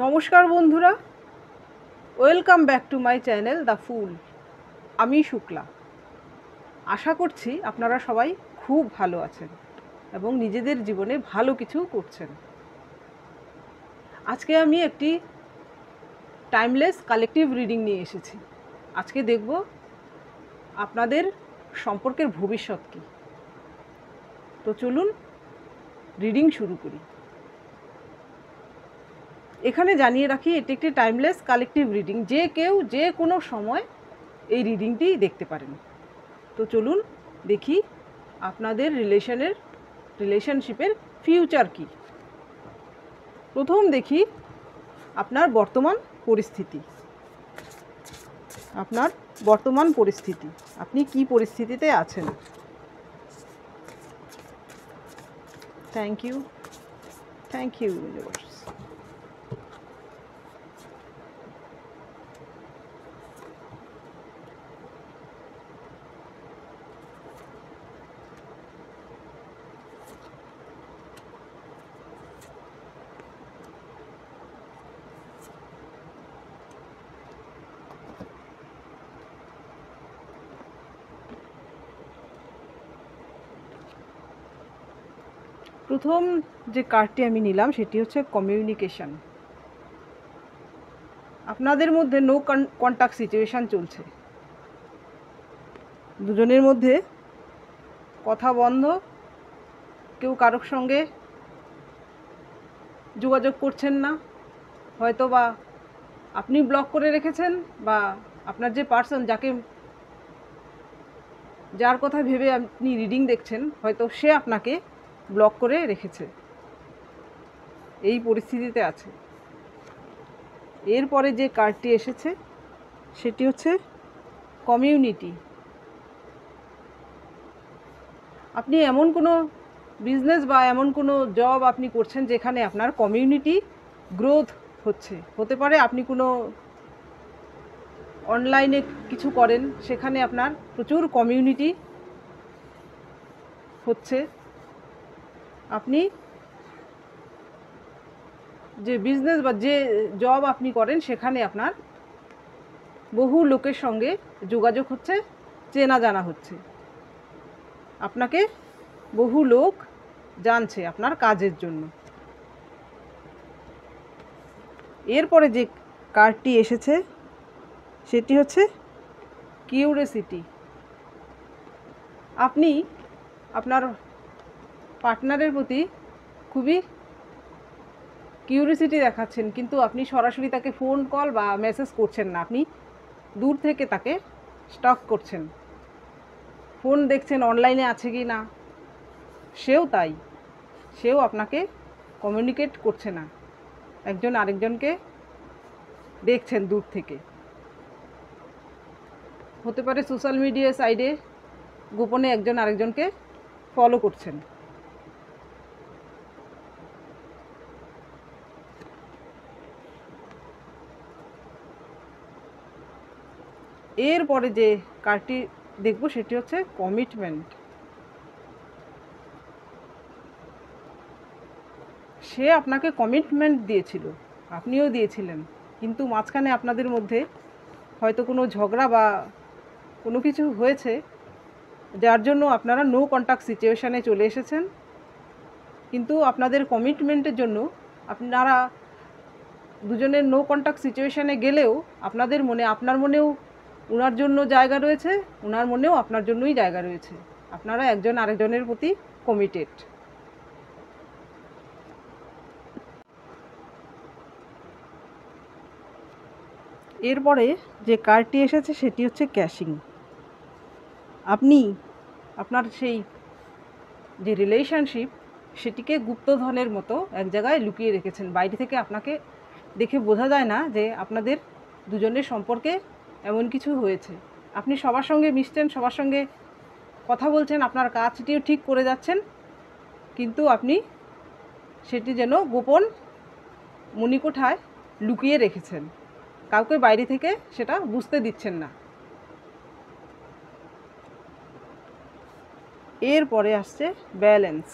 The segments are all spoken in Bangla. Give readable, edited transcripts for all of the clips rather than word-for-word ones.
নমস্কার বন্ধুরা, welcome back to my channel the fool. আমি শুক্লা। আশা করছি আপনারা সবাই খুব ভালো আছেন এবং নিজেদের জীবনে ভালো কিছু করছেন। আজকে আমি একটি টাইমলেস কালেকটিভ রিডিং নিয়ে এসেছি। আজকে দেখব আপনাদের সম্পর্কের ভবিষ্যৎ কী। তো চলুন রিডিং শুরু করি। এখানে জানিয়ে রাখি, এটি একটি টাইমলেস কালেকটিভ রিডিং, যে কেউ যে কোনো সময় এই রিডিংটি দেখতে পারেন। তো চলুন দেখি আপনাদের রিলেশনশিপের ফিউচার কী। প্রথম দেখি আপনার বর্তমান পরিস্থিতি। আপনি কি পরিস্থিতিতে আছেন। Thank you universe. প্রথম যে কার্ডটি আমি নিলাম সেটি হচ্ছে কমিউনিকেশন। আপনাদের মধ্যে নো কন্ট্যাক্ট সিচুয়েশান চলছে, দুজনের মধ্যে কথা বন্ধ, কেউ কারোর সঙ্গে যোগাযোগ করছেন না, হয়তো বা আপনি ব্লক করে রেখেছেন, বা আপনার যে পার্সন যার কথা ভেবে আপনি রিডিং দেখছেন, হয়তো সে আপনাকে ব্লক করে রেখেছে, এই পরিস্থিতিতে আছে। এরপরে যে কার্ডটি এসেছে সেটি হচ্ছে কমিউনিটি। আপনি এমন কোনো বিজনেস বা এমন কোনো জব আপনি করছেন যেখানে আপনার কমিউনিটি গ্রোথ হতে পারে। আপনি কোনো অনলাইনে কিছু করেন, সেখানে আপনার প্রচুর কমিউনিটি হচ্ছে। আপনি যে বিজনেস বা যে জব আপনি করেন সেখানে আপনার বহু লোকের সঙ্গে যোগাযোগ হচ্ছে, চেনা জানা হচ্ছে, আপনাকে বহু লোক জানছে আপনার কাজের জন্য। এরপরে যে কার্ডটি এসেছে সেটি হচ্ছে কিউরিওসিটি। আপনি আপনার পার্টনারের প্রতি খুবই কিউরিওসিটি দেখাচ্ছেন, কিন্তু আপনি সরাসরি তাকে ফোন কল বা মেসেজ করছেন না, আপনি দূর থেকে তাকে স্টক করছেন, ফোন দেখছেন অনলাইনে আছে কি না। সেও আপনাকে কমিউনিকেট করছে না, একজন আরেকজনকে দেখছেন দূর থেকে। হতে পারে সোশ্যাল মিডিয়া সাইডে গোপনে একজন আরেকজনকে ফলো করছেন। এরপরে যে কার্ডটি দেখব সেটি হচ্ছে কমিটমেন্ট। সে আপনাকে কমিটমেন্ট দিয়েছিল, আপনিও দিয়েছিলেন, কিন্তু মাঝখানে আপনাদের মধ্যে হয়তো কোনো ঝগড়া বা কোনো কিছু হয়েছে, যার জন্য আপনারা নো কন্ট্যাক্ট সিচুয়েশানে চলে এসেছেন। কিন্তু আপনাদের কমিটমেন্টের জন্য আপনারা দুজনের নো কন্ট্যাক্ট সিচুয়েশানে গেলেও আপনার মনেও ওনার জন্য জায়গা রয়েছে, ওনার মনেও আপনার জন্যই জায়গা রয়েছে। আপনারা একজন আরেকজনের প্রতি কমিটেড। এরপরে যে কার্ডটি এসেছে সেটি হচ্ছে ক্যাশিং। আপনি আপনার সেই যে রিলেশনশিপ সেটিকে গুপ্তধনের মতো এক জায়গায় লুকিয়ে রেখেছেন। বাইরে থেকে আপনাকে দেখে বোঝা যায় না যে আপনাদের দুজনের সম্পর্কে এমন কিছু হয়েছে। আপনি সবার সঙ্গে মিশছেন, সবার সঙ্গে কথা বলছেন, আপনার কাজটিও ঠিক করে যাচ্ছেন, কিন্তু আপনি সেটি যেন গোপন মণিকোঠায় লুকিয়ে রেখেছেন, কাউকে বাইরে থেকে সেটা বুঝতে দিচ্ছেন না। এরপরে আসছে ব্যালেন্স।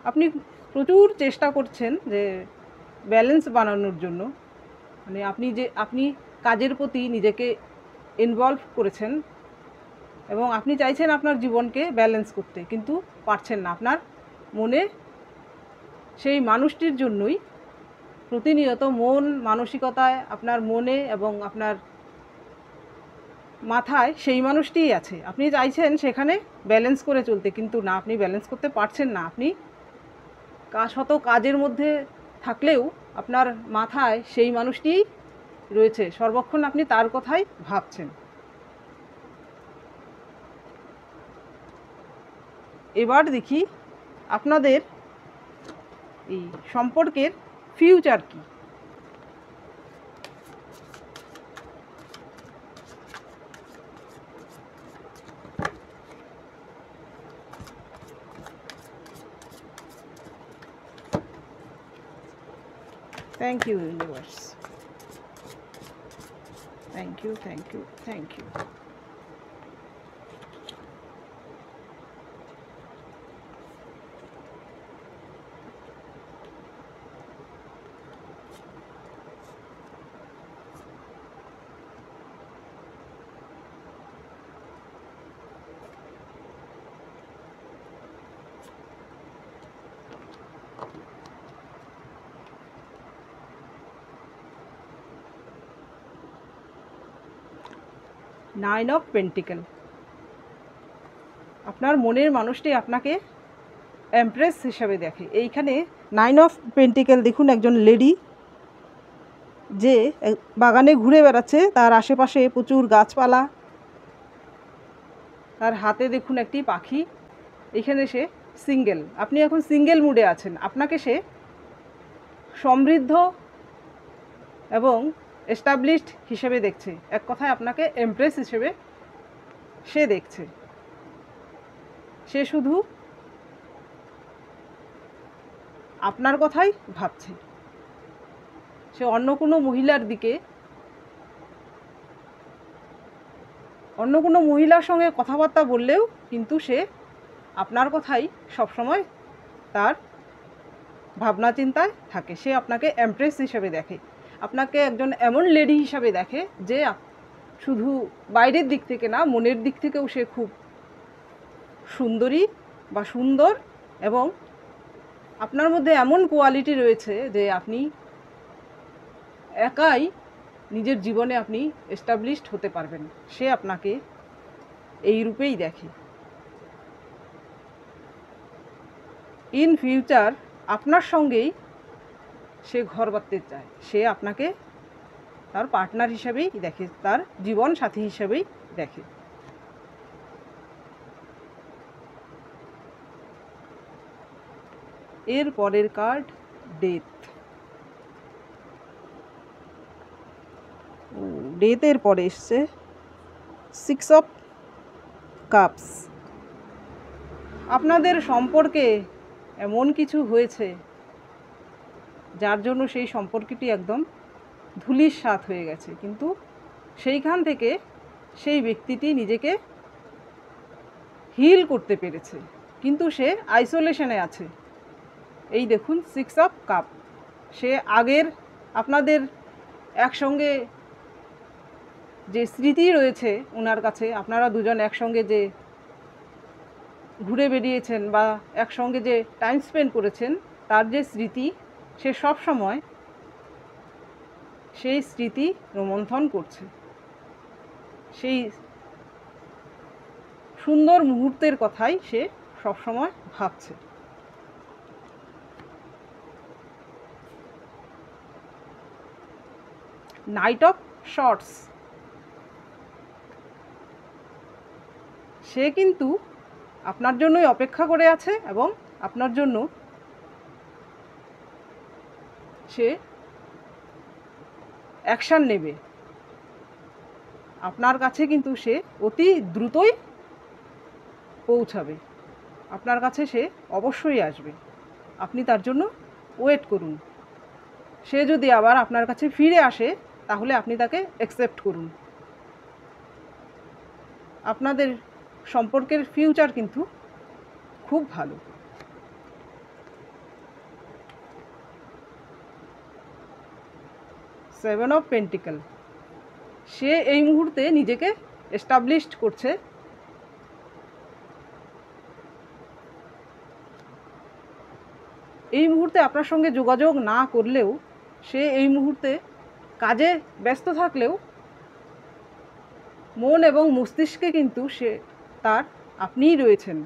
আপনি প্রচুর চেষ্টা করছেন যে ব্যালেন্স বানানোর জন্য, মানে আপনি কাজের প্রতি নিজেকে ইনভলভ করেছেন এবং আপনি চাইছেন আপনার জীবনকে ব্যালেন্স করতে, কিন্তু পারছেন না। আপনার মনে সেই মানুষটির জন্যই প্রতিনিয়ত মন মানসিকতায়, আপনার মনে এবং আপনার মাথায় সেই মানুষটিই আছে। আপনি চাইছেন সেখানে ব্যালেন্স করে চলতে, কিন্তু না, আপনি ব্যালেন্স করতে পারছেন না। আপনি শত কাজের মধ্যে থাকলেও আপনার মাথায় সেই মানুষটিই রয়েছে, সর্বক্ষণ আপনি তার কথাই ভাবছেন। এবার দেখি আপনাদের এই সম্পর্কের ফিউচার কি। Thank you universe, thank you, thank you, thank you. Nine of pentacle. আপনার মনের মানুষটি আপনাকে এমপ্রেস হিসাবে দেখে। এইখানে নাইন অফ পেন্টিকেল, দেখুন একজন লেডি যে বাগানে ঘুরে বেড়াচ্ছে, তার আশেপাশে প্রচুর গাছপালা, তার হাতে দেখুন একটি পাখি। এখানে সে সিঙ্গেল, আপনি এখন সিঙ্গেল মুডে আছেন। আপনাকে সে সমৃদ্ধ এবং এস্টাবলিশড হিসেবে দেখছে, এক কথায় আপনাকে এমপ্রেস হিসেবে সে দেখছে। সে শুধু আপনার কথাই ভাবছে। সে অন্য কোনো মহিলার সঙ্গে কথাবার্তা বললেও কিন্তু সে আপনার কথাই সবসময় তার ভাবনা চিন্তায় থাকে। সে আপনাকে এমপ্রেস হিসেবে দেখে, আপনাকে একজন এমন লেডি হিসাবে দেখে যে শুধু বাইরের দিক থেকে না, মনের দিক থেকেও সে খুব সুন্দরী বা সুন্দর, এবং আপনার মধ্যে এমন কোয়ালিটি রয়েছে যে আপনি একাই নিজের জীবনে আপনি এস্টাবলিশড হতে পারবেন। সে আপনাকে এই রূপেই দেখে। ইন ফিউচার আপনার সঙ্গেই সে ঘর বাঁধতে চায়। সে আপনাকে তার পার্টনার হিসেবেই দেখে, তার জীবন সাথী হিসেবেই দেখে। এর পরের কার্ড ডেথ। ডেথের পরে এসছে সিক্স অফ কাপস। আপনাদের সম্পর্কে এমন কিছু হয়েছে যার জন্য সেই সম্পর্কটি একদম ধূলিসাৎ হয়ে গেছে, কিন্তু সেইখান থেকে সেই ব্যক্তিটি নিজেকে হিল করতে পেরেছে, কিন্তু সে আইসোলেশনে আছে। এই দেখুন সিক্স অফ কাপ। সে আগের আপনাদের একসঙ্গে যে স্মৃতি রয়েছে ওনার কাছে, আপনারা দুজন একসঙ্গে যে ঘুরে বেরিয়েছেন বা একসঙ্গে যে টাইম স্পেন্ড করেছেন, তার যে স্মৃতি, সে সব সময় সেই স্মৃতি রোমন্থন করছে। সেই সুন্দর মুহূর্তের কথাই সে সবসময় ভাবছে। Night of swords. সে কিন্তু আপনার জন্যই অপেক্ষা করে আছে এবং আপনার জন্য সে অ্যাকশান নেবে। আপনার কাছে কিন্তু সে অতি দ্রুতই পৌঁছাবে। আপনার কাছে সে অবশ্যই আসবে, আপনি তার জন্য ওয়েট করুন। সে যদি আবার আপনার কাছে ফিরে আসে তাহলে আপনি তাকে অ্যাকসেপ্ট করুন। আপনাদের সম্পর্কের ফিউচার কিন্তু খুব ভালো। 7 অফ পেন্টিকেল। সে এই মুহূর্তে নিজেকে এস্টাবলিশড করছে। এই মুহূর্তে আপনার সঙ্গে যোগাযোগ না করলেও, সে এই মুহূর্তে কাজে ব্যস্ত থাকলেও মন এবং মস্তিষ্কে কিন্তু সে তার আপনিই রয়েছেন।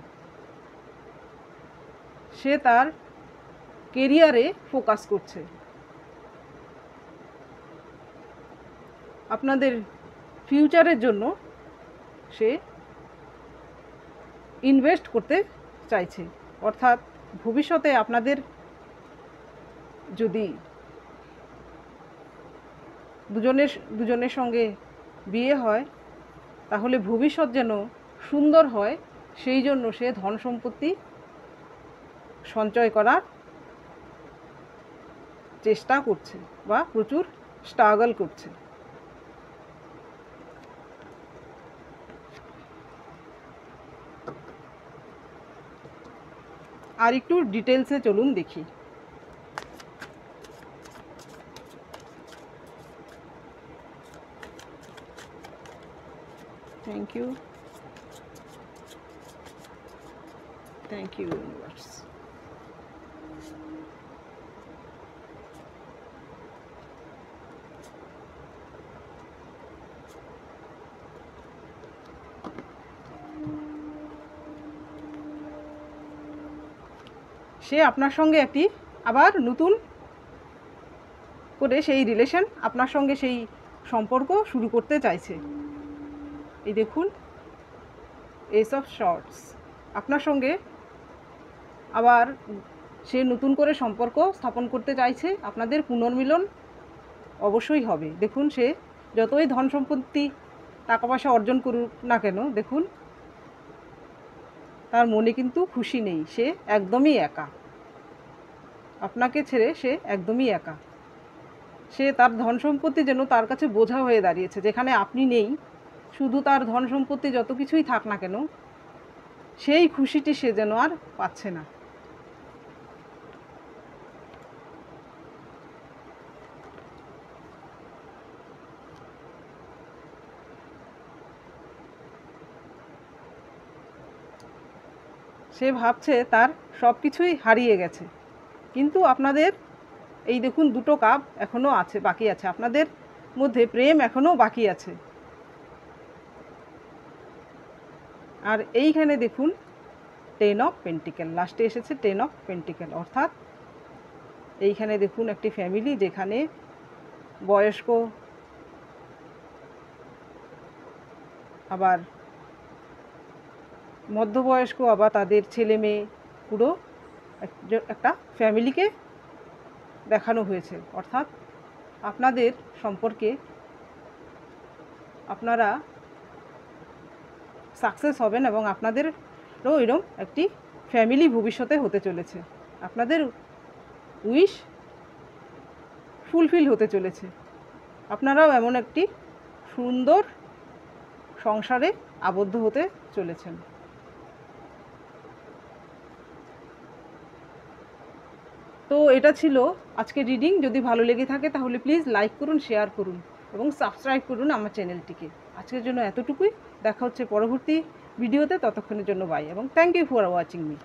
সে তার কেরিয়ারে ফোকাস করছে। আপনাদের ফিউচারের জন্য সে ইনভেস্ট করতে চাইছে। অর্থাৎ ভবিষ্যতে আপনাদের যদি দুজনের সঙ্গে বিয়ে হয়, তাহলে ভবিষ্যৎ যেন সুন্দর হয়, সেই জন্য সে ধন সম্পত্তি সঞ্চয় করার চেষ্টা করছে বা প্রচুর স্ট্রাগল করছে। আর একটু ডিটেলসে চলুন দেখি। Thank you, thank you universe. সে আপনার সঙ্গে একটি আবার নতুন করে সেই রিলেশন, আপনার সঙ্গে সেই সম্পর্ক শুরু করতে চাইছে। এই দেখুন, এস অফ শর্টস। আপনার সঙ্গে আবার সে নতুন করে সম্পর্ক স্থাপন করতে চাইছে। আপনাদের পুনর্মিলন অবশ্যই হবে। দেখুন, সে যতই ধন সম্পত্তি টাকা পয়সা অর্জন করুক না কেন, দেখুন তার মনে কিন্তু খুশি নেই। সে একদমই একা। আপনাকে ছেড়ে সে একদমই একা। সে তার ধন সম্পত্তি যেন তার কাছে বোঝা হয়ে দাঁড়িয়েছে। যেখানে আপনি নেই, শুধু তার ধন সম্পত্তি যত কিছুই থাক না কেন, সেই খুশিটি সে যেন আর পাচ্ছে না। সে ভাবছে তার সব কিছুই হারিয়ে গেছে। কিন্তু আপনাদের এই দেখুন, দুটো কাপ এখনও আছে, বাকি আছে। আপনাদের মধ্যে প্রেম এখনও বাকি আছে। আর এইখানে দেখুন 10 অফ পেন্টিকেল, লাস্টে এসেছে 10 অফ পেন্টিকেল। অর্থাৎ এইখানে দেখুন একটি ফ্যামিলি, যেখানে বয়স্ক আবার মধ্যবয়স্ক আবার তাদের ছেলে মেয়ে, পুরো একটা ফ্যামিলিকে দেখানো হয়েছে। অর্থাৎ আপনাদের সম্পর্কে আপনারা সাকসেস হবেন এবং আপনাদেরও এরকম একটি ফ্যামিলি ভবিষ্যতে হতে চলেছে। আপনাদের উইশ ফুলফিল হতে চলেছে। আপনারাও এমন একটি সুন্দর সংসারে আবদ্ধ হতে চলেছেন। তো এটা ছিল আজকে রিডিং। যদি ভালো লেগে থাকে তাহলে প্লিজ লাইক করুন, শেয়ার করুন এবং সাবস্ক্রাইব করুন আমার চ্যানেলটিকে। আজকের জন্য এতটুকুই। দেখা হচ্ছে পরবর্তী ভিডিওতে। ততক্ষণের জন্য বাই এবং thank you for watching me.